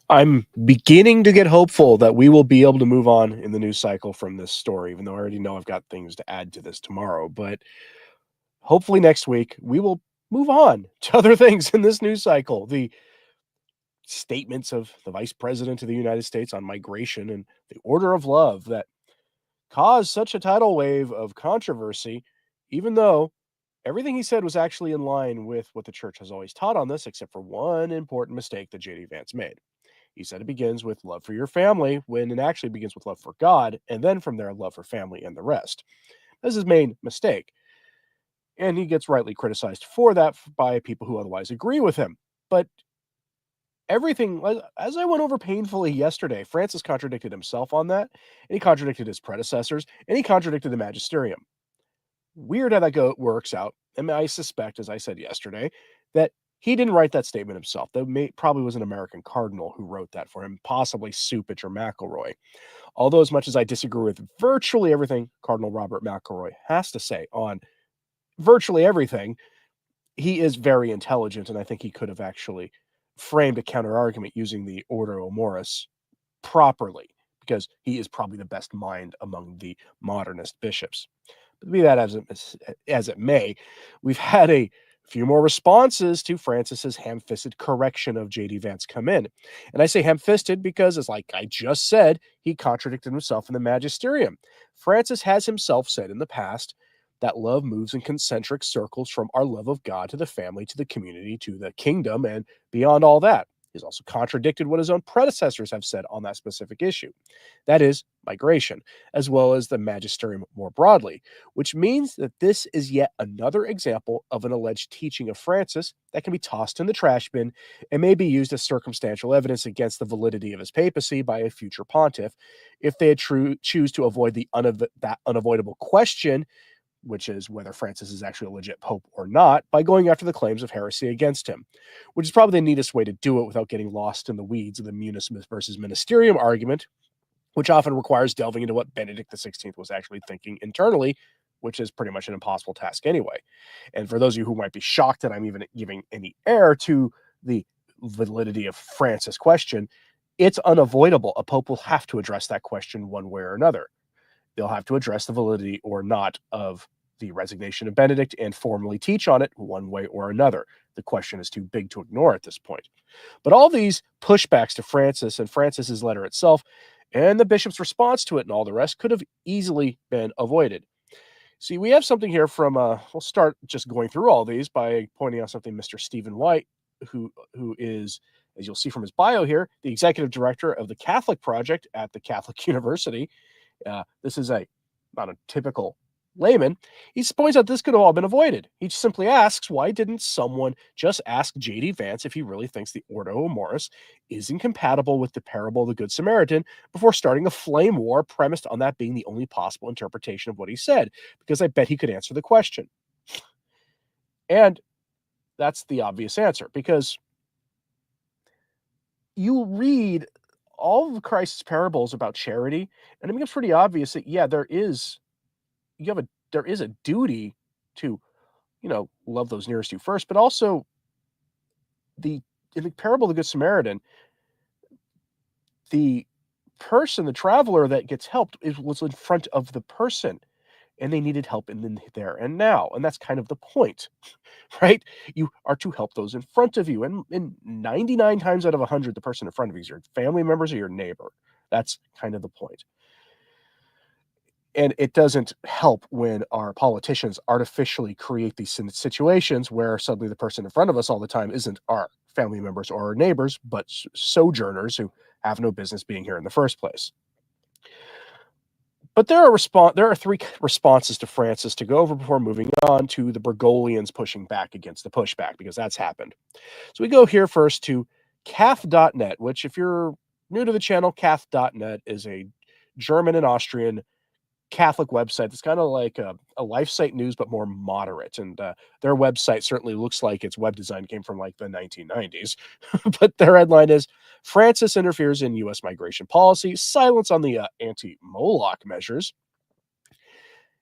I'm beginning to get hopeful that we will be able to move on in the news cycle from this story, even though I already know I've got things to add to this tomorrow. But hopefully next week we will move on to other things in this news cycle. The statements of the Vice President of the United States on migration and the order of love that caused such a tidal wave of controversy, even though everything he said was actually in line with what the church has always taught on this, except for one important mistake that JD Vance made. He said it begins with love for your family when it actually begins with love for God, and then from there, love for family and the rest. This is his main mistake. And he gets rightly criticized for that by people who otherwise agree with him. But everything, as I went over painfully yesterday, Francis contradicted himself on that, and he contradicted his predecessors, and he contradicted the magisterium. Weird how that works out. And I suspect, as I said yesterday, that he didn't write that statement himself. That probably was an American cardinal who wrote that for him, possibly Supich or McElroy. Although, as much as I disagree with virtually everything Cardinal Robert McElroy has to say on virtually everything, he is very intelligent, and I think he could have actually framed a counter argument using the Ordo Amoris properly, because he is probably the best mind among the modernist bishops. But be that as it may, we've had a few more responses to Francis's ham-fisted correction of JD Vance come in. And I say ham-fisted because, as like I just said, he contradicted himself in the magisterium. Francis has himself said in the past that love moves in concentric circles from our love of God to the family, to the community, to the kingdom, and beyond all that. He's also contradicted what his own predecessors have said on that specific issue. That is, migration, as well as the magisterium more broadly, which means that this is yet another example of an alleged teaching of Francis that can be tossed in the trash bin and may be used as circumstantial evidence against the validity of his papacy by a future pontiff if they choose to avoid that unavoidable question, which is whether Francis is actually a legit pope or not, by going after the claims of heresy against him, which is probably the neatest way to do it without getting lost in the weeds of the munus versus ministerium argument, which often requires delving into what Benedict XVI was actually thinking internally, which is pretty much an impossible task anyway. And for those of you who might be shocked that I'm even giving any air to the validity of Francis' question, it's unavoidable. A pope will have to address that question one way or another. They'll have to address the validity or not of the resignation of Benedict and formally teach on it one way or another. The question is too big to ignore at this point. But all these pushbacks to Francis and Francis's letter itself and the bishop's response to it and all the rest could have easily been avoided. See, we have something here from, we'll start just going through all these by pointing out something Mr. Stephen White, who is, as you'll see from his bio here, the executive director of the Catholic Project at the Catholic University. This is not a typical layman. He points out this could have all been avoided. He simply asks, why didn't someone just ask JD Vance if he really thinks the Ordo Amoris is incompatible with the parable of the Good Samaritan before starting a flame war premised on that being the only possible interpretation of what he said? Because I bet he could answer the question. And that's the obvious answer, because you read all of Christ's parables about charity, and it becomes pretty obvious that, yeah, there is a duty to, love those nearest you first, but also in the parable of the Good Samaritan, the the traveler that gets helped was in front of the person, and they needed help in the there and now, and that's kind of the point, right? You are to help those in front of you, and 99 times out of 100, the person in front of you is your family members or your neighbor. That's kind of the point. And it doesn't help when our politicians artificially create these situations where suddenly the person in front of us all the time isn't our family members or our neighbors, but sojourners who have no business being here in the first place. But there are three responses to Francis to go over before moving on to the Bergoglians pushing back against the pushback, because that's happened. So we go here first to cath.net, which, if you're new to the channel, cath.net is a German and Austrian Catholic website that's kind of like a LifeSite News, but more moderate. And their website certainly looks like its web design came from like the 1990s. But their headline is, Francis interferes in U.S. migration policy, silence on the anti-Moloch measures.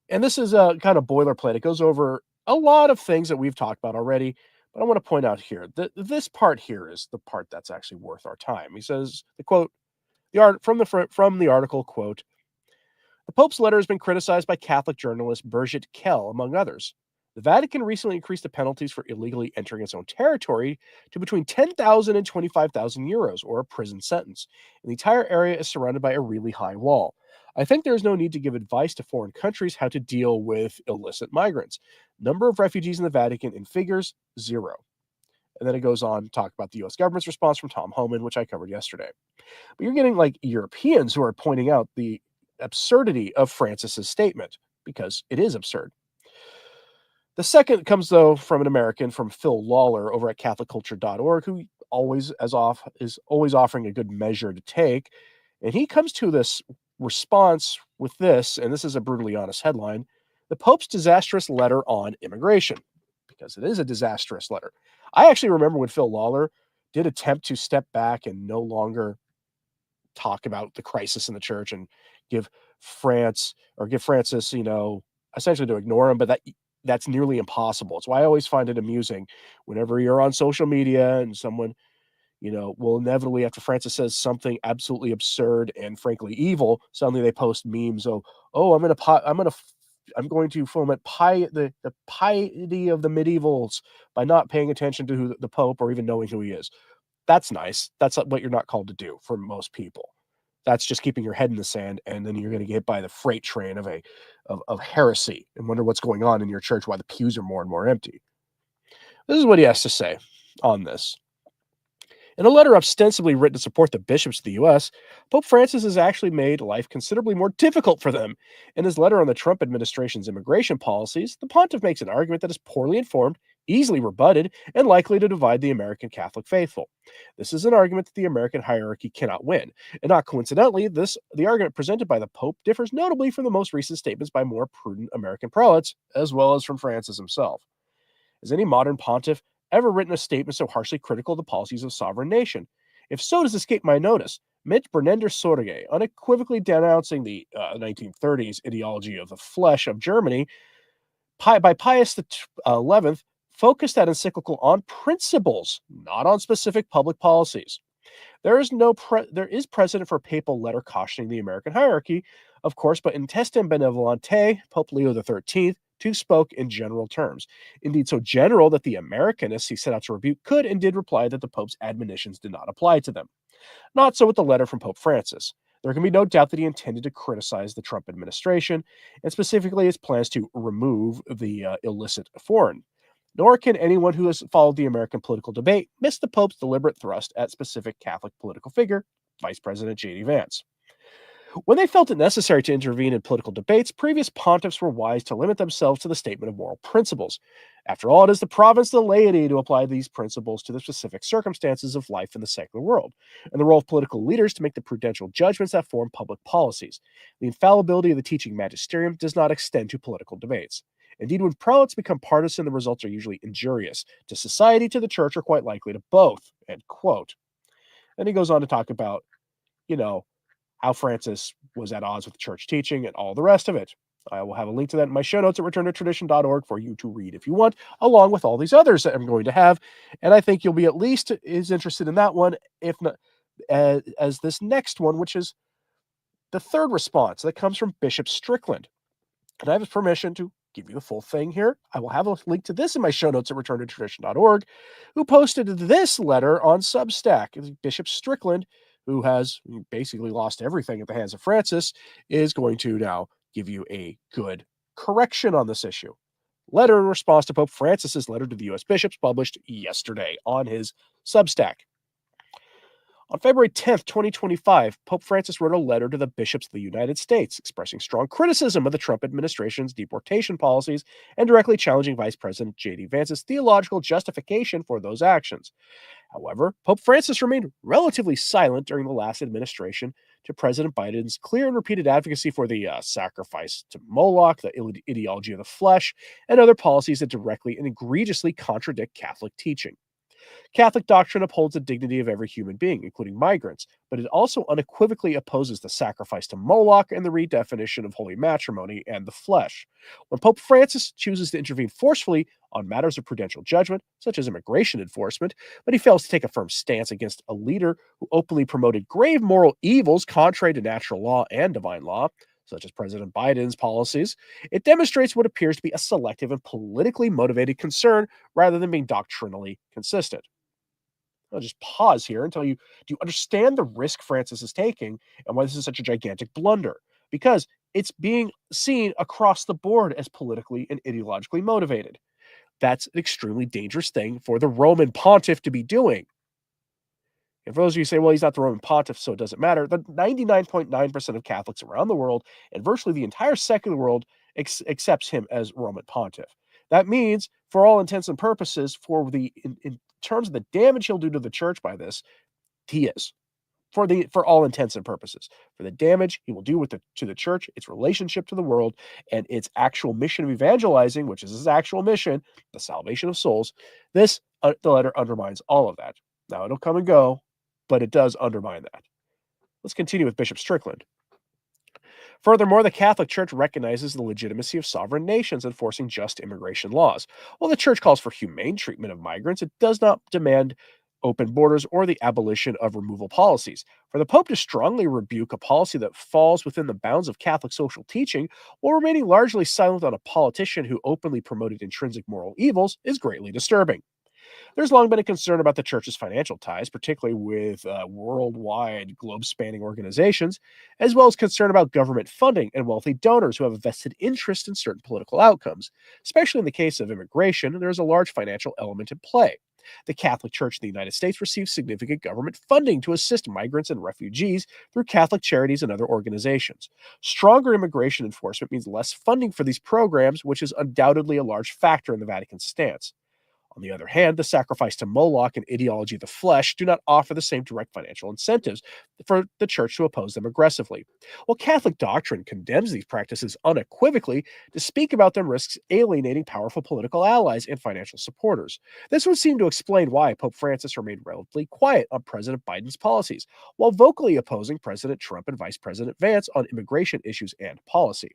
And this is a kind of boilerplate. It goes over a lot of things that we've talked about already, But I want to point out here that this part here is the part that's actually worth our time. He says, the quote, from the article, quote, the Pope's letter has been criticized by Catholic journalist Birgit Kell, among others. The Vatican recently increased the penalties for illegally entering its own territory to between 10,000 and 25,000 euros, or a prison sentence. And the entire area is surrounded by a really high wall. I think there is no need to give advice to foreign countries how to deal with illicit migrants. Number of refugees in the Vatican in figures, 0. And then it goes on to talk about the U.S. government's response from Tom Homan, which I covered yesterday. But you're getting like Europeans who are pointing out the absurdity of Francis's statement, because it is absurd. The second comes, though, from an American, from Phil Lawler over at CatholicCulture.org, who is always offering a good measure to take. And he comes to this response with this, and this is a brutally honest headline: the Pope's disastrous letter on immigration, because it is a disastrous letter. I actually remember when Phil Lawler did attempt to step back and no longer talk about the crisis in the church and give Francis, essentially to ignore him, but that's nearly impossible. It's why I always find it amusing whenever you're on social media and someone, will inevitably, after Francis says something absolutely absurd and frankly evil, suddenly they post memes. I'm going to foment the piety of the medievals by not paying attention to who the Pope or even knowing who he is. That's nice. That's what you're not called to do for most people. That's just keeping your head in the sand, and then you're going to get hit by the freight train of heresy and wonder what's going on in your church, why the pews are more and more empty. This is what he has to say on this. In a letter ostensibly written to support the bishops of the U.S., Pope Francis has actually made life considerably more difficult for them. In his letter on the Trump administration's immigration policies, the pontiff makes an argument that is poorly informed, easily rebutted, and likely to divide the American Catholic faithful. This is an argument that the American hierarchy cannot win, and not coincidentally, the argument presented by the Pope differs notably from the most recent statements by more prudent American prelates, as well as from Francis himself. Has any modern pontiff ever written a statement so harshly critical of the policies of a sovereign nation? If so, does escape my notice. Mitch Bernender Sorge, unequivocally denouncing the 1930s ideology of the flesh of Germany, by Pius XI, focused that encyclical on principles, not on specific public policies. There is precedent for a papal letter cautioning the American hierarchy, of course, but in Testem Benevolente, Pope Leo XIII too spoke in general terms. Indeed, so general that the Americanists he set out to rebuke could and did reply that the Pope's admonitions did not apply to them. Not so with the letter from Pope Francis. There can be no doubt that he intended to criticize the Trump administration, and specifically its plans to remove the illicit foreign. Nor can anyone who has followed the American political debate miss the Pope's deliberate thrust at specific Catholic political figure, Vice President JD Vance. When they felt it necessary to intervene in political debates, previous pontiffs were wise to limit themselves to the statement of moral principles. After all, it is the province of the laity to apply these principles to the specific circumstances of life in the secular world, and the role of political leaders to make the prudential judgments that form public policies. The infallibility of the teaching magisterium does not extend to political debates. Indeed, when prelates become partisan, the results are usually injurious to society, to the church, or quite likely to both. End quote. Then he goes on to talk about, how Francis was at odds with church teaching and all the rest of it. I will have a link to that in my show notes at returntotradition.org for you to read if you want, along with all these others that I'm going to have. And I think you'll be at least as interested in that one, if not as this next one, which is the third response that comes from Bishop Strickland. And I have his permission to give you the full thing here. I will have a link to this in my show notes at returntotradition.org, who posted this letter on Substack. Bishop Strickland, who has basically lost everything at the hands of Francis, is going to now give you a good correction on this issue. Letter in response to Pope Francis's letter to the U.S. bishops, published yesterday on his Substack. On February 10th, 2025, Pope Francis wrote a letter to the bishops of the United States expressing strong criticism of the Trump administration's deportation policies and directly challenging Vice President JD Vance's theological justification for those actions. However, Pope Francis remained relatively silent during the last administration to President Biden's clear and repeated advocacy for the sacrifice to Moloch, the ideology of the flesh, and other policies that directly and egregiously contradict Catholic teaching. Catholic doctrine upholds the dignity of every human being, including migrants, but it also unequivocally opposes the sacrifice to Moloch and the redefinition of holy matrimony and the flesh. When Pope Francis chooses to intervene forcefully on matters of prudential judgment, such as immigration enforcement, but he fails to take a firm stance against a leader who openly promoted grave moral evils contrary to natural law and divine law, such as President Biden's policies, it demonstrates what appears to be a selective and politically motivated concern rather than being doctrinally consistent. I'll just pause here and tell you, do you understand the risk Francis is taking and why this is such a gigantic blunder? Because it's being seen across the board as politically and ideologically motivated. That's an extremely dangerous thing for the Roman pontiff to be doing. And for those of you who say, well, he's not the Roman pontiff, so it doesn't matter, the 99.9% of Catholics around the world and virtually the entire secular world accepts him as Roman pontiff. That means, for all intents and purposes, in terms of the damage he'll do to the church by this, he is. For all intents and purposes, for the damage he will do to the church, its relationship to the world, and its actual mission of evangelizing, which is his actual mission, the salvation of souls, the letter undermines all of that. Now, it'll come and go, but it does undermine that. Let's continue with Bishop Strickland. Furthermore, the Catholic Church recognizes the legitimacy of sovereign nations enforcing just immigration laws. While the Church calls for humane treatment of migrants, it does not demand open borders or the abolition of removal policies. For the Pope to strongly rebuke a policy that falls within the bounds of Catholic social teaching while remaining largely silent on a politician who openly promoted intrinsic moral evils is greatly disturbing. There's long been a concern about the church's financial ties, particularly with worldwide, globe spanning organizations, as well as concern about government funding and wealthy donors who have a vested interest in certain political outcomes. Especially in the case of immigration, there is a large financial element at play. The Catholic Church in the United States receives significant government funding to assist migrants and refugees through Catholic charities and other organizations. Stronger immigration enforcement means less funding for these programs, which is undoubtedly a large factor in the Vatican's stance. On the other hand, the sacrifice to Moloch and ideology of the flesh do not offer the same direct financial incentives for the church to oppose them aggressively. While Catholic doctrine condemns these practices unequivocally, to speak about them risks alienating powerful political allies and financial supporters. This would seem to explain why Pope Francis remained relatively quiet on President Biden's policies, while vocally opposing President Trump and Vice President Vance on immigration issues and policy.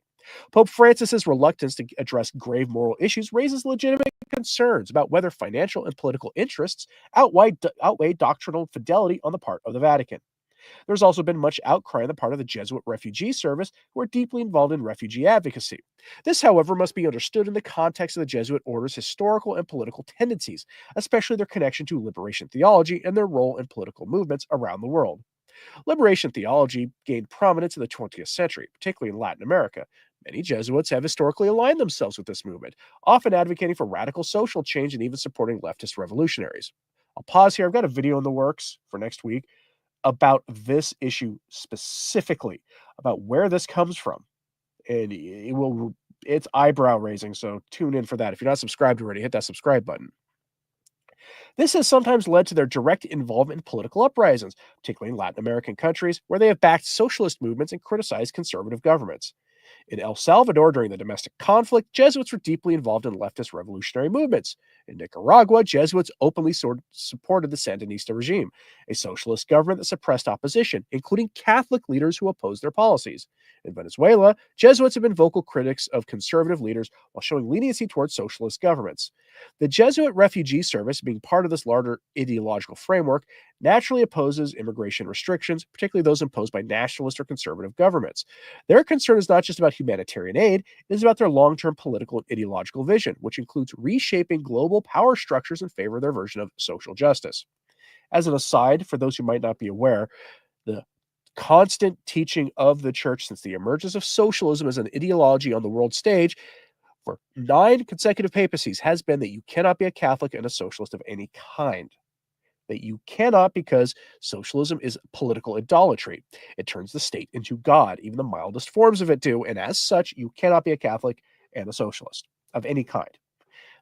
Pope Francis's reluctance to address grave moral issues raises legitimate concerns about whether financial and political interests outweigh doctrinal fidelity on the part of the Vatican. There's also been much outcry on the part of the Jesuit refugee service, who are deeply involved in refugee advocacy. This, however, must be understood in the context of the Jesuit order's historical and political tendencies, especially their connection to liberation theology and their role in political movements around the world. Liberation theology gained prominence in the 20th century, particularly in Latin America. Many Jesuits have historically aligned themselves with this movement, often advocating for radical social change and even supporting leftist revolutionaries. I'll pause here. I've got a video in the works for next week about this issue specifically, about where this comes from. And it's eyebrow raising, so tune in for that. If you're not subscribed already, hit that subscribe button. This has sometimes led to their direct involvement in political uprisings, particularly in Latin American countries, where they have backed socialist movements and criticized conservative governments. In El Salvador, during the domestic conflict, Jesuits were deeply involved in leftist revolutionary movements. In Nicaragua, Jesuits openly supported the Sandinista regime, a socialist government that suppressed opposition, including Catholic leaders who opposed their policies. In Venezuela, Jesuits have been vocal critics of conservative leaders while showing leniency towards socialist governments. The Jesuit refugee service, being part of this larger ideological framework, naturally opposes immigration restrictions, particularly those imposed by nationalist or conservative governments. Their concern is not just about humanitarian aid, it is about their long-term political and ideological vision, which includes reshaping global power structures in favor of their version of social justice. As an aside, for those who might not be aware, the constant teaching of the church since the emergence of socialism as an ideology on the world stage for 9 consecutive papacies has been that you cannot be a Catholic and a socialist of any kind. That you cannot, because socialism is political idolatry. It turns the state into God. Even the mildest forms of it do. And as such, you cannot be a Catholic and a socialist of any kind.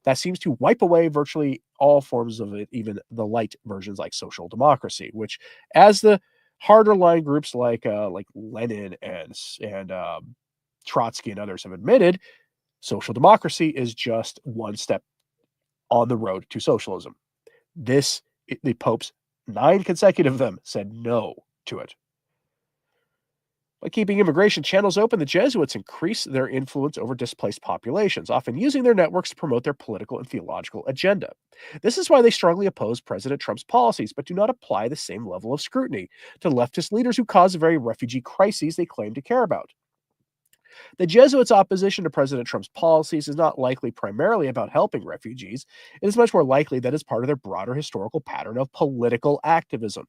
That seems to wipe away virtually all forms of it, even the light versions like social democracy, which, as the harder line groups like Lenin and Trotsky and others have admitted, social democracy is just one step on the road to socialism. This The popes, 9 consecutive of them, said no to it. By keeping immigration channels open, the Jesuits increased their influence over displaced populations, often using their networks to promote their political and theological agenda. This is why they strongly oppose President Trump's policies, but do not apply the same level of scrutiny to leftist leaders who cause the very refugee crises they claim to care about. The Jesuits' opposition to President Trump's policies is not likely primarily about helping refugees. It is much more likely that it's part of their broader historical pattern of political activism.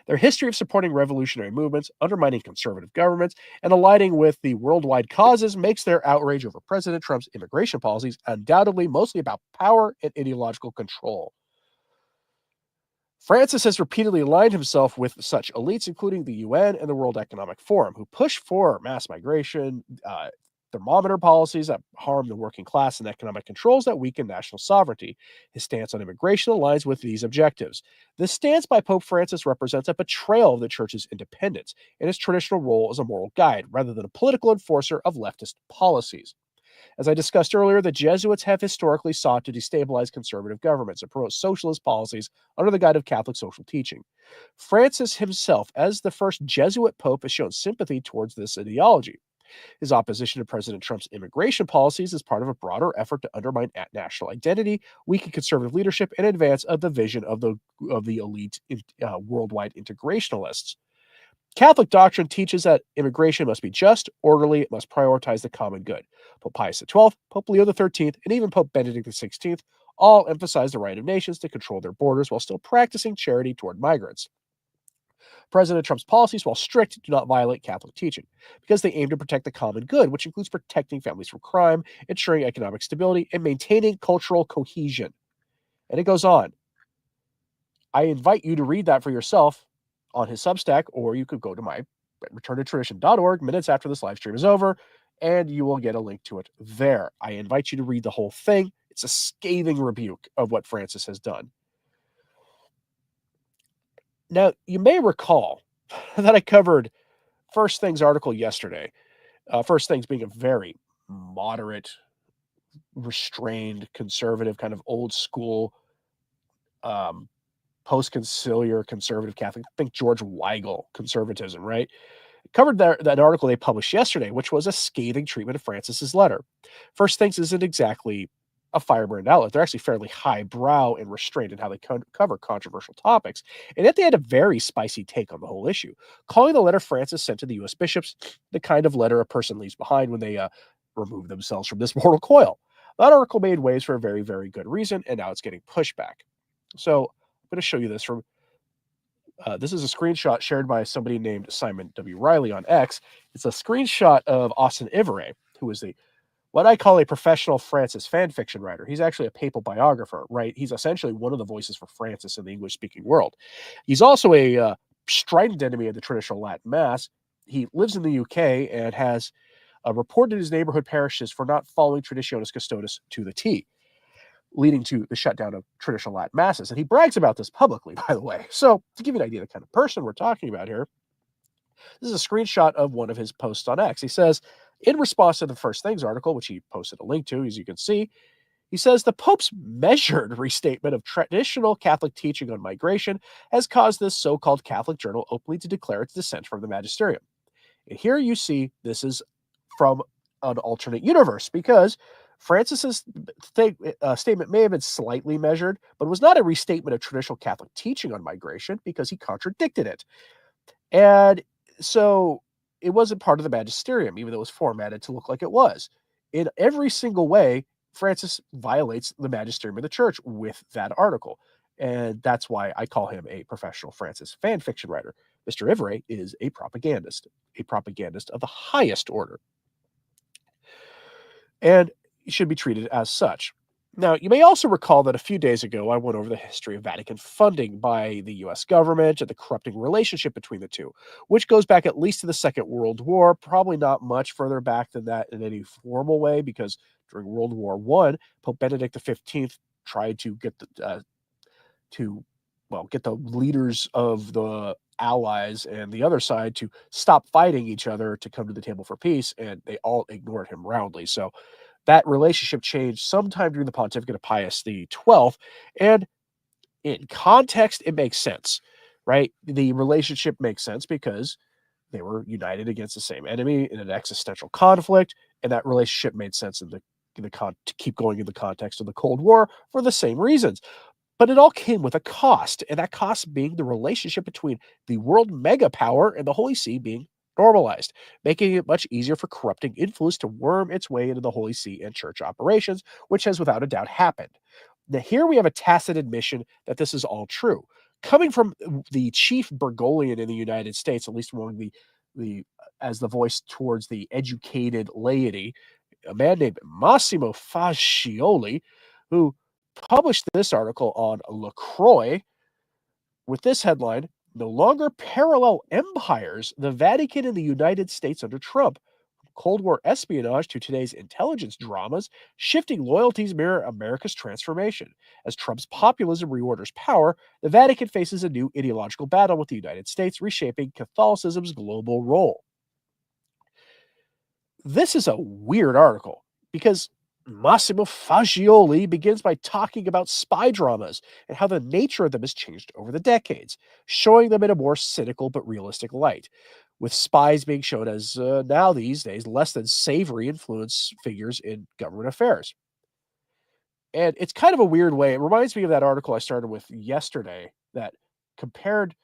Their history of supporting revolutionary movements, undermining conservative governments, and aligning with the worldwide causes makes their outrage over President Trump's immigration policies undoubtedly mostly about power and ideological control. Francis has repeatedly aligned himself with such elites, including the UN and the World Economic Forum, who push for mass migration, thermometer policies that harm the working class, and economic controls that weaken national sovereignty. His stance on immigration aligns with these objectives. This stance by Pope Francis represents a betrayal of the Church's independence and its traditional role as a moral guide, rather than a political enforcer of leftist policies. As I discussed earlier, the Jesuits have historically sought to destabilize conservative governments and promote socialist policies under the guise of Catholic social teaching. Francis himself, as the first Jesuit pope, has shown sympathy towards this ideology. His opposition to President Trump's immigration policies is part of a broader effort to undermine national identity, weaken conservative leadership, and advance the vision of the elite worldwide integrationalists. Catholic doctrine teaches that immigration must be just, orderly, it must prioritize the common good. Pope Pius XII, Pope Leo XIII, and even Pope Benedict XVI all emphasize the right of nations to control their borders while still practicing charity toward migrants. President Trump's policies, while strict, do not violate Catholic teaching because they aim to protect the common good, which includes protecting families from crime, ensuring economic stability, and maintaining cultural cohesion. And it goes on. I invite you to read that for yourself on his Substack, or you could go to my returntotradition.org minutes after this live stream is over, and you will get a link to it there. I invite you to read the whole thing. It's a scathing rebuke of what Francis has done. Now, you may recall that I covered First Things article yesterday. First Things being a very moderate, restrained, conservative, kind of old school, post-conciliar conservative Catholic. Think George Weigel conservatism, right? Covered that article they published yesterday, which was a scathing treatment of Francis's letter. First Things isn't exactly a firebrand outlet. They're actually fairly highbrow and restrained in how they cover controversial topics. And yet they had a very spicy take on the whole issue, calling the letter Francis sent to the U.S. bishops the kind of letter a person leaves behind when they remove themselves from this mortal coil. That article made waves for a very, very good reason, and now it's getting pushback. So I'm going to show you this from this is a screenshot shared by somebody named Simon W. Riley on X. It's a screenshot of Austin Ivere, who is what I call a professional Francis fan fiction writer. He's actually a papal biographer, right? He's essentially one of the voices for Francis in the English-speaking world. He's also a strident enemy of the traditional Latin Mass. He lives in the UK and has reported his neighborhood parishes for not following Traditionis Custodes to the T, leading to the shutdown of traditional Latin masses. And he brags about this publicly, by the way. So to give you an idea of the kind of person we're talking about here, this is a screenshot of one of his posts on X. He says, in response to the First Things article, which he posted a link to, as you can see, he says the Pope's measured restatement of traditional Catholic teaching on migration has caused this so-called Catholic journal openly to declare its dissent from the magisterium. And here you see this is from an alternate universe, because Francis's statement may have been slightly measured, but was not a restatement of traditional Catholic teaching on migration because he contradicted it. And so it wasn't part of the magisterium, even though it was formatted to look like it was. In every single way, Francis violates the magisterium of the church with that article. And that's why I call him a professional Francis fan fiction writer. Mr. Ivere is a propagandist of the highest order, and should be treated as such. Now, you may also recall that a few days ago, I went over the history of Vatican funding by the US government and the corrupting relationship between the two, which goes back at least to the Second World War, probably not much further back than that in any formal way, because during World War I, Pope Benedict XV tried to get get the leaders of the Allies and the other side to stop fighting each other to come to the table for peace, and they all ignored him roundly. So that relationship changed sometime during the pontificate of Pius XII, and In context, it makes sense, right? The relationship makes sense because they were united against the same enemy in an existential conflict, and that relationship made sense to keep going in the context of the Cold War for the same reasons. But it all came with a cost, and that cost being the relationship between the world mega power and the Holy See being normalized, making it much easier for corrupting influence to worm its way into the Holy See and church operations, which has without a doubt happened. Now, here we have a tacit admission that this is all true. Coming from the chief Bergoglian in the United States, at least among the as the voice towards the educated laity, a man named Massimo Fascioli, who published this article on LaCroix with this headline: "No longer parallel empires, the Vatican and the United States under Trump. Cold War espionage to today's intelligence dramas, shifting loyalties mirror America's transformation. As Trump's populism reorders power, the Vatican faces a new ideological battle with the United States, reshaping Catholicism's global role." This is a weird article because Massimo Fagioli begins by talking about spy dramas and how the nature of them has changed over the decades, showing them in a more cynical but realistic light, with spies being shown as now these days less than savory influence figures in government affairs. And it's kind of a weird way. It reminds me of that article I started with yesterday that compared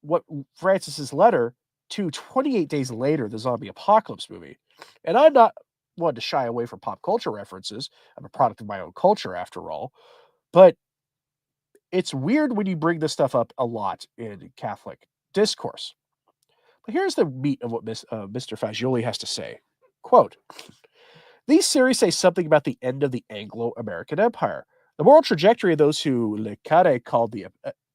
what Francis's letter to 28 days later, the zombie apocalypse movie. And I'm not one to shy away from pop culture references. I'm a product of my own culture, after all. But it's weird when you bring this stuff up a lot in Catholic discourse. But here's the meat of what Mr. Fagioli has to say. Quote, "These series say something about the end of the Anglo-American Empire. The moral trajectory of those who Le Carre called the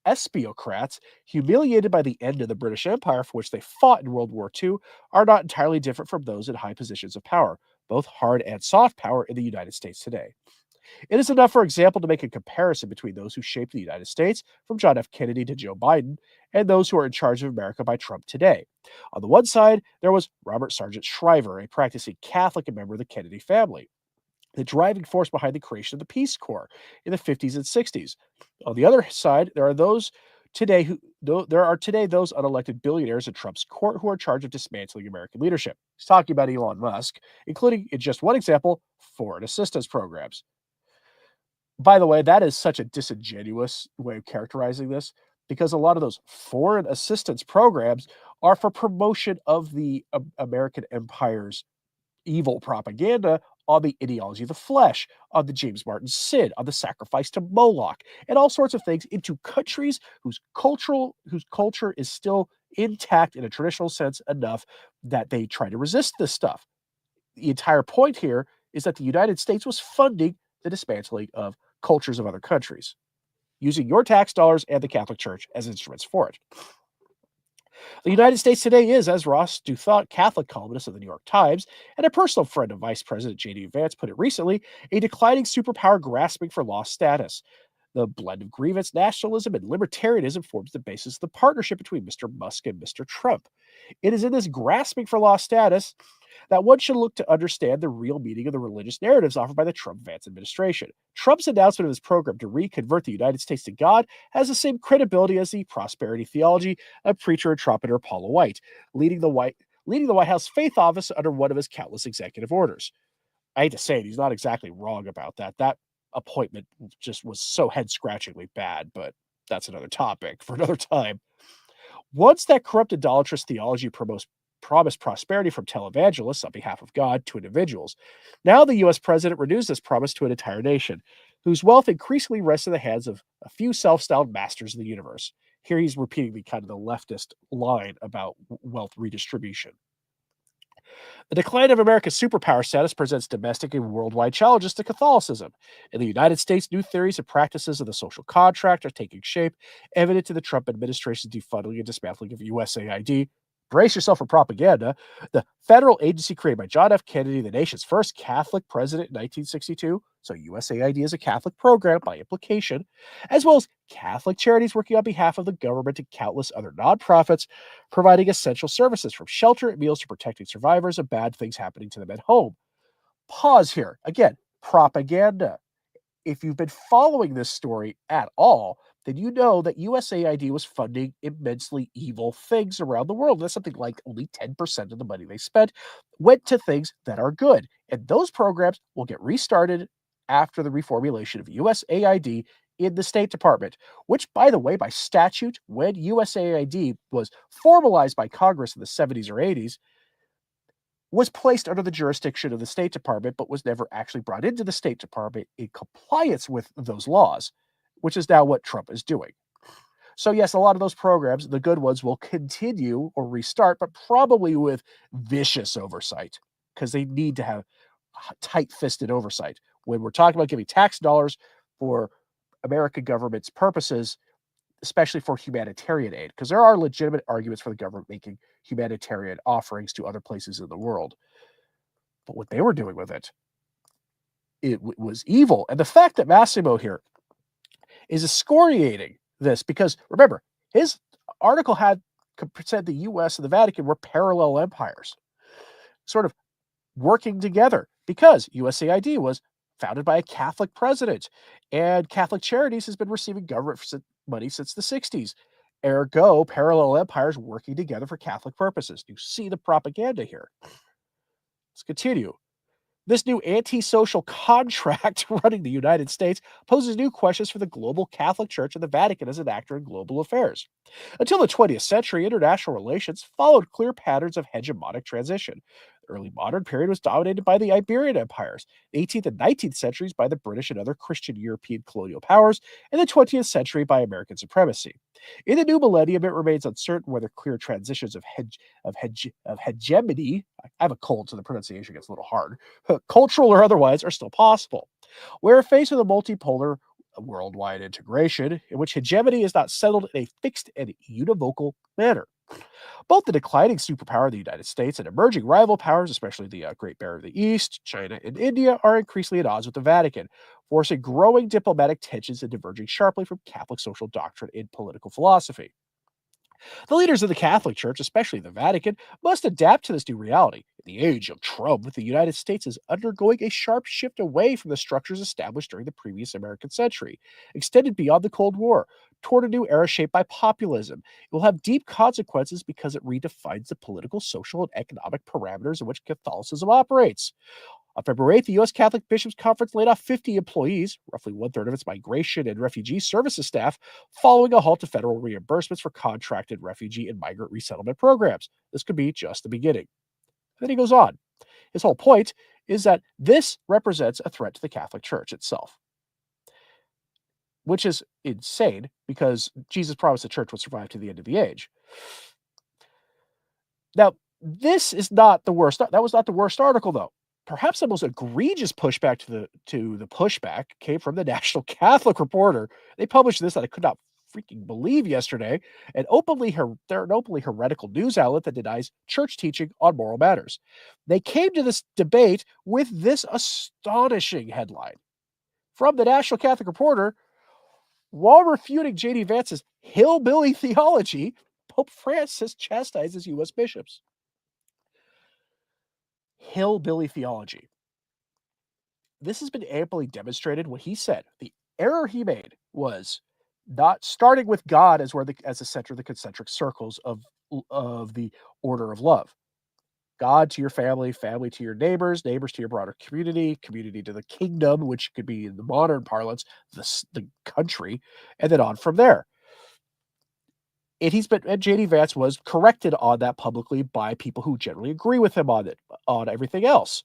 espiocrats, humiliated by the end of the British Empire for which they fought in World War II, are not entirely different from those in high positions of power, both hard and soft power in the United States today. It is enough, for example, to make a comparison between those who shaped the United States, from John F. Kennedy to Joe Biden, and those who are in charge of America by Trump today. On the one side, there was Robert Sargent Shriver, a practicing Catholic and member of the Kennedy family, the driving force behind the creation of the Peace Corps in the 50s and 60s. On the other side, there are those those unelected billionaires in Trump's court who are in charge of dismantling American leadership." He's talking about Elon Musk, including, in just one example, foreign assistance programs. By the way, that is such a disingenuous way of characterizing this because a lot of those foreign assistance programs are for promotion of the American empire's evil propaganda on the ideology of the flesh, on the James Martin sin, on the sacrifice to Moloch, and all sorts of things into countries whose culture is still intact in a traditional sense enough that they try to resist this stuff. The entire point here is that the United States was funding the dismantling of cultures of other countries, using your tax dollars and the Catholic Church as instruments for it. The United States today is, as Ross Douthat, Catholic columnist of the New York Times and a personal friend of Vice President JD Vance, put it recently, a declining superpower grasping for lost status. The blend of grievance, nationalism, and libertarianism forms the basis of the partnership between Mr. Musk and Mr. Trump. It is in this grasping for lost status that one should look to understand the real meaning of the religious narratives offered by the Trump-Vance administration. Trump's announcement of his program to reconvert the United States to God has the same credibility as the prosperity theology of preacher and trumpeter Paula White, leading the White House faith office under one of his countless executive orders. I hate to say it, he's not exactly wrong about that. That appointment just was so head-scratchingly bad, but that's another topic for another time. Once that corrupt idolatrous theology promised prosperity from televangelists on behalf of God to individuals, now the U.S. president renews this promise to an entire nation, whose wealth increasingly rests in the hands of a few self-styled masters of the universe. Here he's repeating the kind of the leftist line about wealth redistribution. The decline of America's superpower status presents domestic and worldwide challenges to Catholicism. In the United States, new theories and practices of the social contract are taking shape, evident to the Trump administration's defunding and dismantling of USAID. Brace yourself for propaganda. The federal agency created by John F. Kennedy, the nation's first Catholic president in 1962, so USAID is a Catholic program by implication, as well as Catholic charities working on behalf of the government and countless other nonprofits providing essential services from shelter and meals to protecting survivors of bad things happening to them at home. Pause here. Again, propaganda. if you've been following this story at all, then you know that USAID was funding immensely evil things around the world. That's something like only 10% of the money they spent went to things that are good. And those programs will get restarted after the reformulation of USAID in the State Department, which, by the way, by statute, when USAID was formalized by Congress in the 70s or 80s, was placed under the jurisdiction of the State Department, but was never actually brought into the State Department in compliance with those laws, which is now what Trump is doing. So, yes, a lot of those programs, the good ones, will continue or restart, but probably with vicious oversight because they need to have tight fisted oversight. When we're talking about giving tax dollars for American government's purposes, especially for humanitarian aid, because there are legitimate arguments for the government making humanitarian offerings to other places in the world. But what they were doing with it, was evil. And the fact that Massimo here is excoriating this, because remember, his article had said the US and the Vatican were parallel empires, sort of working together, because USAID was founded by a Catholic president, and Catholic Charities has been receiving government money since the 60s. Ergo, parallel empires working together for Catholic purposes. You see the propaganda here. Let's continue. This new anti-social contract running the United States poses new questions for the global Catholic Church and the Vatican as an actor in global affairs. Until the 20th century, international relations followed clear patterns of hegemonic transition. The early modern period was dominated by the Iberian empires, the 18th and 19th centuries by the British and other Christian European colonial powers, and the 20th century by American supremacy. In the new millennium, it remains uncertain whether clear transitions of hegemony, I have a cold, so the pronunciation gets a little hard, cultural or otherwise, are still possible. We're faced with a multipolar worldwide integration in which hegemony is not settled in a fixed and univocal manner. Both the declining superpower of the United States and emerging rival powers, especially the Great Bear of the East, China, and India, are increasingly at odds with the Vatican, forcing growing diplomatic tensions and diverging sharply from Catholic social doctrine and political philosophy. The leaders of the Catholic Church, especially the Vatican, must adapt to this new reality. In the age of Trump, the United States is undergoing a sharp shift away from the structures established during the previous American century, extended beyond the Cold War, toward a new era shaped by populism. It will have deep consequences because it redefines the political, social, and economic parameters in which Catholicism operates. On February 8th, the U.S. Catholic Bishops' Conference laid off 50 employees, roughly one-third of its migration and refugee services staff, following a halt to federal reimbursements for contracted refugee and migrant resettlement programs. This could be just the beginning. And then he goes on. His whole point is that this represents a threat to the Catholic Church itself, which is insane because Jesus promised the church would survive to the end of the age. Now, this is not the worst. That was not the worst article, though. Perhaps the most egregious pushback to the pushback came from the National Catholic Reporter. They published this that I could not freaking believe yesterday. They're an openly heretical news outlet that denies church teaching on moral matters. They came to this debate with this astonishing headline from the National Catholic Reporter: while refuting JD Vance's hillbilly theology, Pope Francis chastises U.S. bishops. Hillbilly theology. This has been amply demonstrated. What he said, the error he made was not starting with God as as the center of the concentric circles of the order of love. God to your family, family to your neighbors, neighbors to your broader community, community to the kingdom, which could be in the modern parlance, the country, and then on from there. And JD Vance was corrected on that publicly by people who generally agree with him on everything else.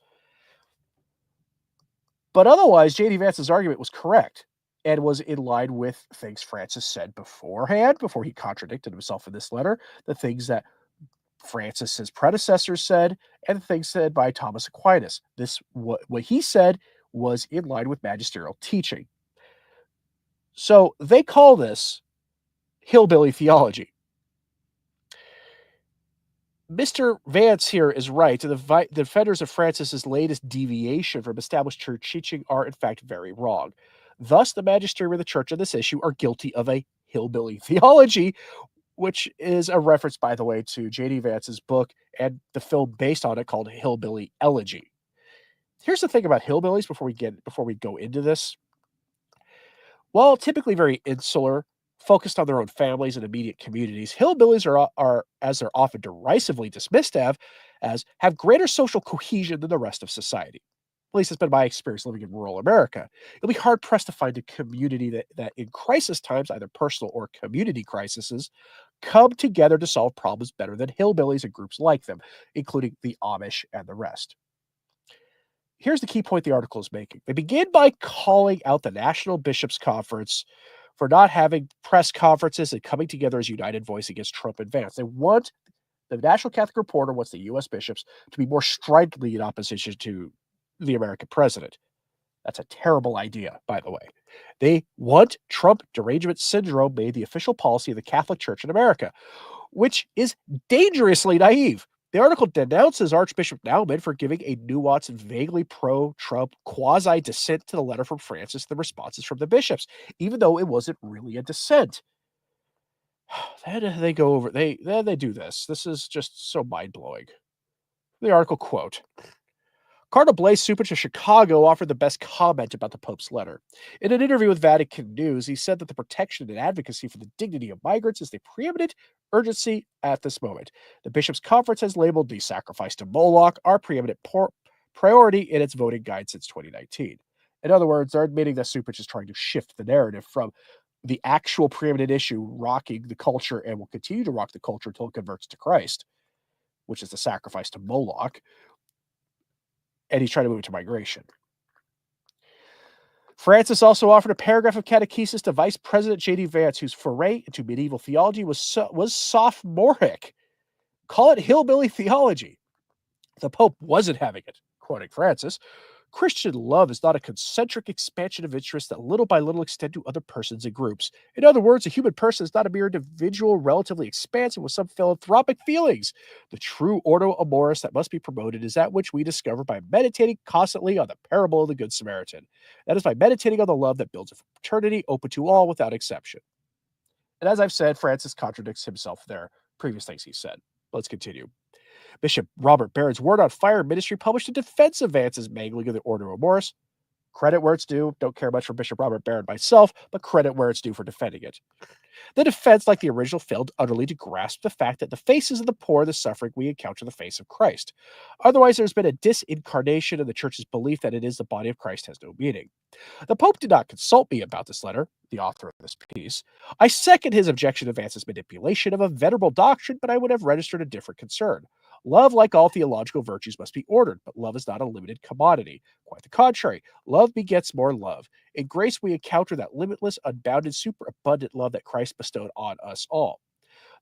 But otherwise, JD Vance's argument was correct and was in line with things Francis said beforehand, before he contradicted himself in this letter, the things that Francis's predecessors said, and the things said by Thomas Aquinas. What he said was in line with magisterial teaching. So they call this hillbilly theology. Mr. Vance here is right. The defenders of Francis's latest deviation from established church teaching are, in fact, very wrong. Thus, the magisterium of the church on this issue are guilty of a hillbilly theology, which is a reference, by the way, to JD Vance's book and the film based on it called Hillbilly Elegy. Here's the thing about hillbillies before we go into this. While typically very insular, focused on their own families and immediate communities, hillbillies are, as they're often derisively dismissed as, have greater social cohesion than the rest of society. At least it's been my experience living in rural America. You'll be hard pressed to find a community that in crisis times, either personal or community crises, come together to solve problems better than hillbillies and groups like them, including the Amish and the rest. Here's the key point the article is making. They begin by calling out the National Bishops' Conference for not having press conferences and coming together as a united voice against Trump and Vance. They want the National Catholic Reporter wants the U.S. bishops to be more stridently in opposition to the American president. That's a terrible idea, by the way. They want Trump derangement syndrome made the official policy of the Catholic Church in America, which is dangerously naive. The article denounces Archbishop Naumann for giving a nuanced and vaguely pro-Trump quasi-dissent to the letter from Francis, the responses from the bishops, even though it wasn't really a dissent. Then they go over, they do this. This is just so mind-blowing. The article quote, Cardinal Blaise Cupich of Chicago offered the best comment about the Pope's letter. In an interview with Vatican News, he said that the protection and advocacy for the dignity of migrants is the preeminent urgency at this moment. The Bishops' Conference has labeled the sacrifice to Moloch our preeminent priority in its voting guide since 2019. In other words, they're admitting that Cupich is trying to shift the narrative from the actual preeminent issue rocking the culture and will continue to rock the culture until it converts to Christ, which is the sacrifice to Moloch, and he's trying to move it to migration. Francis also offered a paragraph of catechesis to Vice President JD Vance, whose foray into medieval theology was sophomoric. Call it hillbilly theology. The Pope wasn't having it, quoting Francis. Christian love is not a concentric expansion of interests that little by little extend to other persons and groups. In other words, a human person is not a mere individual relatively expansive with some philanthropic feelings. The true ordo amoris that must be promoted is that which we discover by meditating constantly on the parable of the Good Samaritan. That is by meditating on the love that builds a fraternity open to all without exception. And as I've said, Francis contradicts himself there, previous things he said. Let's continue. Bishop Robert Barron's Word on Fire ministry published a defense of Vance's mangling of the Ordo Amoris. Credit where it's due. Don't care much for Bishop Robert Barron myself, but credit where it's due for defending it. The defense, like the original, failed utterly to grasp the fact that the faces of the poor are the suffering we encounter in the face of Christ. Otherwise, there's been a disincarnation of the Church's belief that it is the body of Christ has no meaning. The Pope did not consult me about this letter, the author of this piece. I second his objection to Vance's manipulation of a venerable doctrine, but I would have registered a different concern. Love, like all theological virtues, must be ordered, but love is not a limited commodity. Quite the contrary. Love begets more love. In grace, we encounter that limitless, unbounded, superabundant love that Christ bestowed on us all.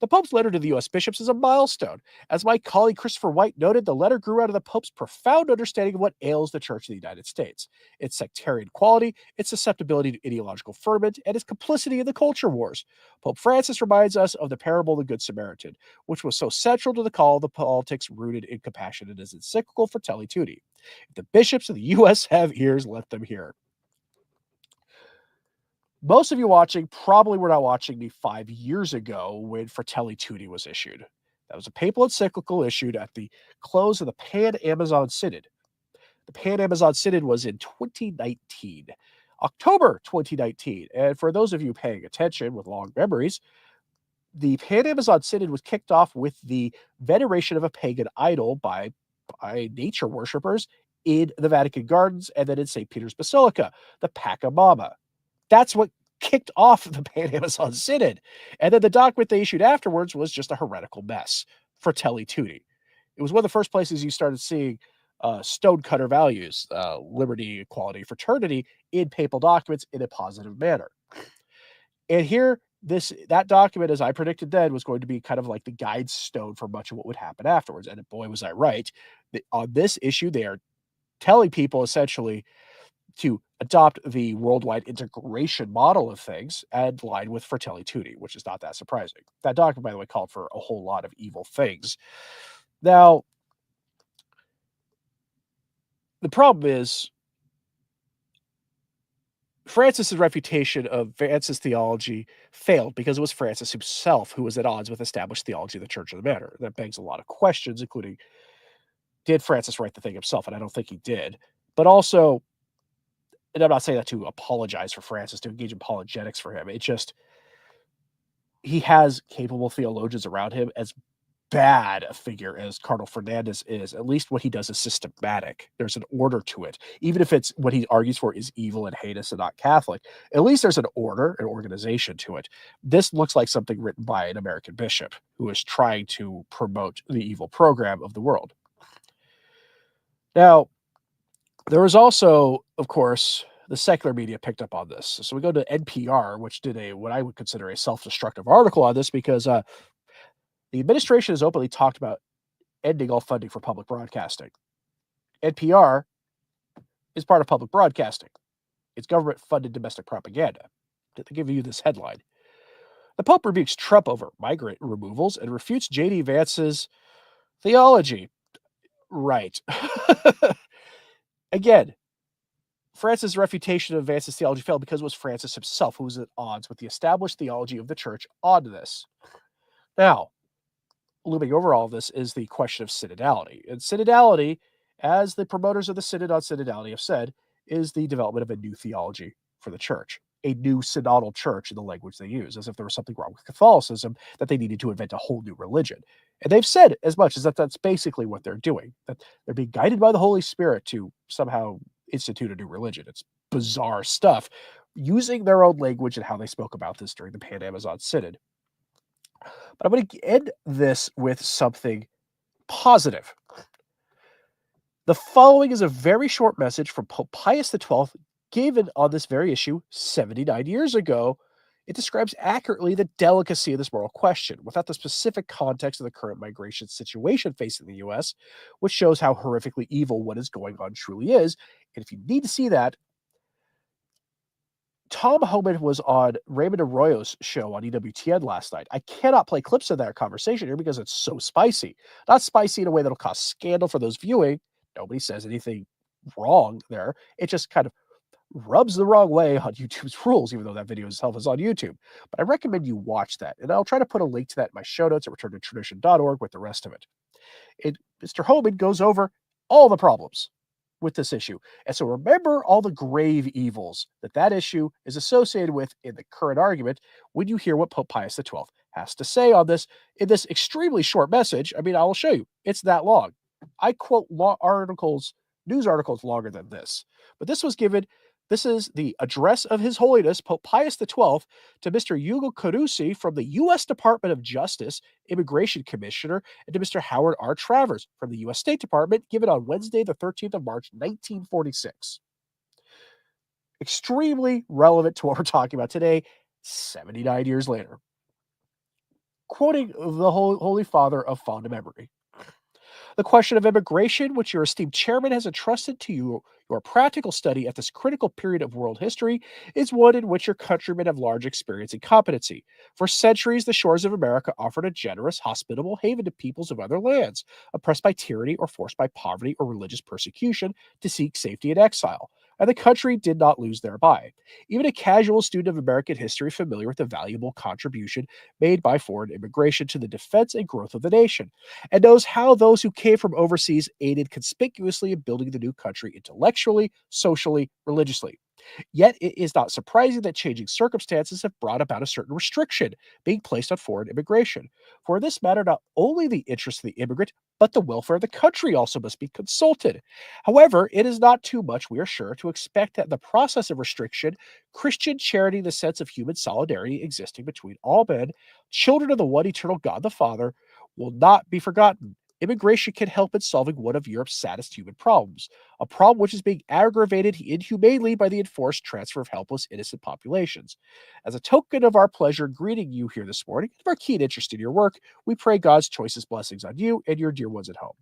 The Pope's letter to the U.S. bishops is a milestone. As my colleague Christopher White noted, the letter grew out of the Pope's profound understanding of what ails the Church of the United States, its sectarian quality, its susceptibility to ideological ferment, and its complicity in the culture wars. Pope Francis reminds us of the parable of the Good Samaritan, which was so central to the call of the politics rooted in compassion in his encyclical Fratelli Tutti. If the bishops of the U.S. have ears, let them hear. Most of you watching probably were not watching me 5 years ago when Fratelli Tutti was issued. That was a papal encyclical issued at the close of the Pan-Amazon Synod. The Pan-Amazon Synod was in 2019, October 2019. And for those of you paying attention with long memories, the Pan-Amazon Synod was kicked off with the veneration of a pagan idol by nature worshippers in the Vatican Gardens and then in St. Peter's Basilica, the Pachamama. That's what kicked off the Pan-Amazon Synod. And then the document they issued afterwards was just a heretical mess, Fratelli Tutti. It was one of the first places you started seeing stonecutter values, liberty, equality, fraternity in papal documents in a positive manner. And here, that document, as I predicted then, was going to be kind of like the guide stone for much of what would happen afterwards. And boy, was I right. On this issue, they are telling people essentially to adopt the worldwide integration model of things and line with Fratelli Tutti, which is not that surprising. That document, by the way, called for a whole lot of evil things. Now, the problem is Francis's refutation of Vance's theology failed because it was Francis himself who was at odds with established theology of the Church of the Matter. That begs a lot of questions, including, did Francis write the thing himself? And I don't think he did. But also, and I'm not saying that to apologize for Francis, to engage in apologetics for him. It just, he has capable theologians around him. As bad a figure as Cardinal Fernandez is, at least what he does is systematic. There's an order to it. Even if it's what he argues for is evil and heinous and not Catholic, at least there's an order, an organization to it. This looks like something written by an American bishop who is trying to promote the evil program of the world. Now, there was also, of course, the secular media picked up on this. So we go to NPR, which did what I would consider a self-destructive article on this, because the administration has openly talked about ending all funding for public broadcasting. NPR is part of public broadcasting. It's government-funded domestic propaganda. To give you this headline, the Pope rebukes Trump over migrant removals and refutes JD Vance's theology. Right. Again, Francis' refutation of Vance's theology failed because it was Francis himself who was at odds with the established theology of the church on this. Now, looming over all of this is the question of synodality. And synodality, as the promoters of the synod on synodality have said, is the development of a new theology for the church, a new synodal church in the language they use, as if there was something wrong with Catholicism, that they needed to invent a whole new religion. And they've said as much as that's basically what they're doing, that they're being guided by the Holy Spirit to somehow institute a new religion. It's bizarre stuff, using their own language and how they spoke about this during the Pan-Amazon Synod. But I'm going to end this with something positive. The following is a very short message from Pope Pius XII, given on this very issue 79 years ago. It describes accurately the delicacy of this moral question, without the specific context of the current migration situation facing the US, which shows how horrifically evil what is going on truly is. And if you need to see that, Tom Homan was on Raymond Arroyo's show on EWTN last night. I cannot play clips of that conversation here because it's so spicy. Not spicy in a way that'll cause scandal for those viewing. Nobody says anything wrong there. It just kind of rubs the wrong way on YouTube's rules, even though that video itself is on YouTube. But I recommend you watch that. And I'll try to put a link to that in my show notes at returntotradition.org with the rest of it. Mr. Homan goes over all the problems with this issue. And so remember all the grave evils that issue is associated with in the current argument when you hear what Pope Pius XII has to say on this in this extremely short message. I mean, I will show you. It's that long. I quote news articles longer than this. But this was given. This is the address of His Holiness Pope Pius XII to Mr. Ugo Carusi from the U.S. Department of Justice, Immigration Commissioner, and to Mr. Howard R. Travers from the U.S. State Department, given on Wednesday, the 13th of March, 1946. Extremely relevant to what we're talking about today, 79 years later. Quoting the Holy Father of fond memory. The question of immigration, which your esteemed chairman has entrusted to you, your practical study at this critical period of world history, is one in which your countrymen have large experience and competency. For centuries, the shores of America offered a generous, hospitable haven to peoples of other lands, oppressed by tyranny or forced by poverty or religious persecution to seek safety in exile. And the country did not lose thereby. Even a casual student of American history familiar with the valuable contribution made by foreign immigration to the defense and growth of the nation, and knows how those who came from overseas aided conspicuously in building the new country intellectually, socially, religiously. Yet it is not surprising that changing circumstances have brought about a certain restriction being placed on foreign immigration. For in this matter, not only the interests of the immigrant, but the welfare of the country also must be consulted. However, it is not too much, we are sure, to expect that in the process of restriction, Christian charity, the sense of human solidarity existing between all men, children of the one eternal God the Father, will not be forgotten. Immigration can help in solving one of Europe's saddest human problems, a problem which is being aggravated inhumanely by the enforced transfer of helpless, innocent populations. As a token of our pleasure greeting you here this morning, and of our keen interest in your work, we pray God's choicest blessings on you and your dear ones at home.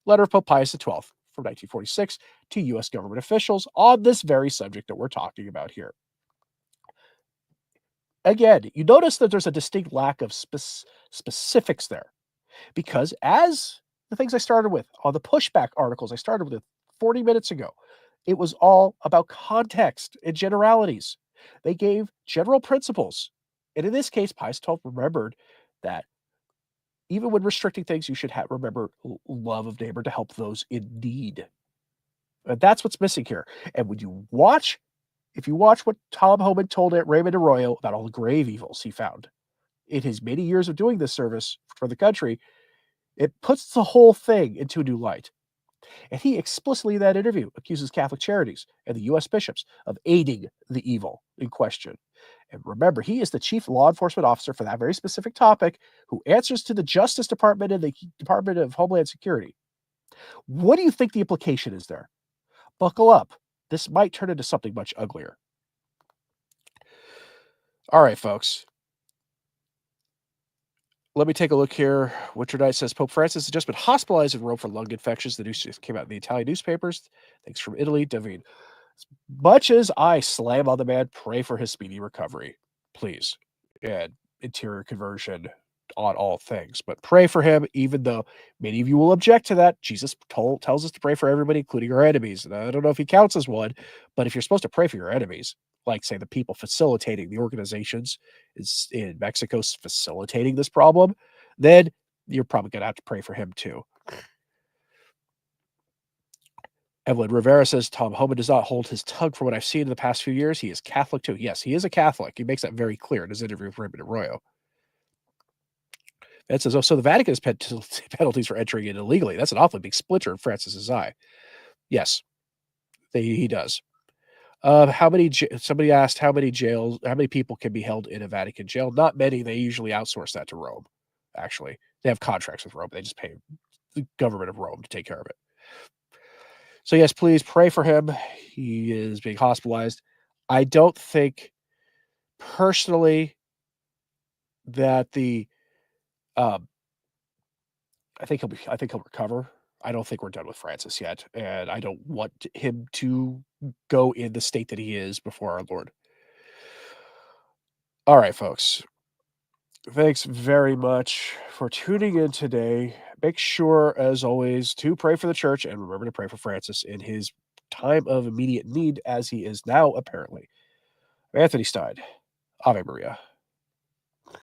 Letter of Pope Pius XII from 1946 to U.S. government officials on this very subject that we're talking about here. Again, you notice that there's a distinct lack of specifics there. Because as the things I started with, all the pushback articles I started with 40 minutes ago, it was all about context and generalities. They gave general principles. And in this case, Pius XII remembered that even when restricting things, you should remember love of neighbor to help those in need. And that's what's missing here. And when you watch, if you watch what Tom Homan told at Raymond Arroyo about all the grave evils he found in his many years of doing this service for the country, it puts the whole thing into a new light. And he explicitly in that interview accuses Catholic Charities and the U.S. bishops of aiding the evil in question. And remember, he is the chief law enforcement officer for that very specific topic who answers to the Justice Department and the Department of Homeland Security. What do you think the implication is there? Buckle up. This might turn into something much uglier. All right, folks. Let me take a look here. Winter Knight says Pope Francis has just been hospitalized in Rome for lung infections. The news just came out in the Italian newspapers. Thanks from Italy, David. As much as I slam on the man, pray for his speedy recovery, please. And interior conversion on all things. But pray for him, even though many of you will object to that. Jesus tells us to pray for everybody, including our enemies. And I don't know if he counts as one, but if you're supposed to pray for your enemies, like, say, the people facilitating the organizations in Mexico facilitating this problem, then you're probably going to have to pray for him too. Evelyn Rivera says Tom Homan does not hold his tongue from what I've seen in the past few years. He is Catholic too. Yes, he is a Catholic. He makes that very clear in his interview with Raymond Arroyo. It says, oh, so the Vatican has penalties for entering it illegally. That's an awfully big splinter in Francis's eye. Yes, he does. Somebody asked how many people can be held in a Vatican jail? Not many. They usually outsource that to Rome. Actually, they have contracts with Rome. They just pay the government of Rome to take care of it. So yes, please pray for him. He is being hospitalized. I don't think personally that I think he'll recover. I don't think we're done with Francis yet, and I don't want him to go in the state that he is before our Lord. All right, folks. Thanks very much for tuning in today. Make sure, as always, to pray for the church and remember to pray for Francis in his time of immediate need, as he is now, apparently. Anthony Stine, Ave Maria.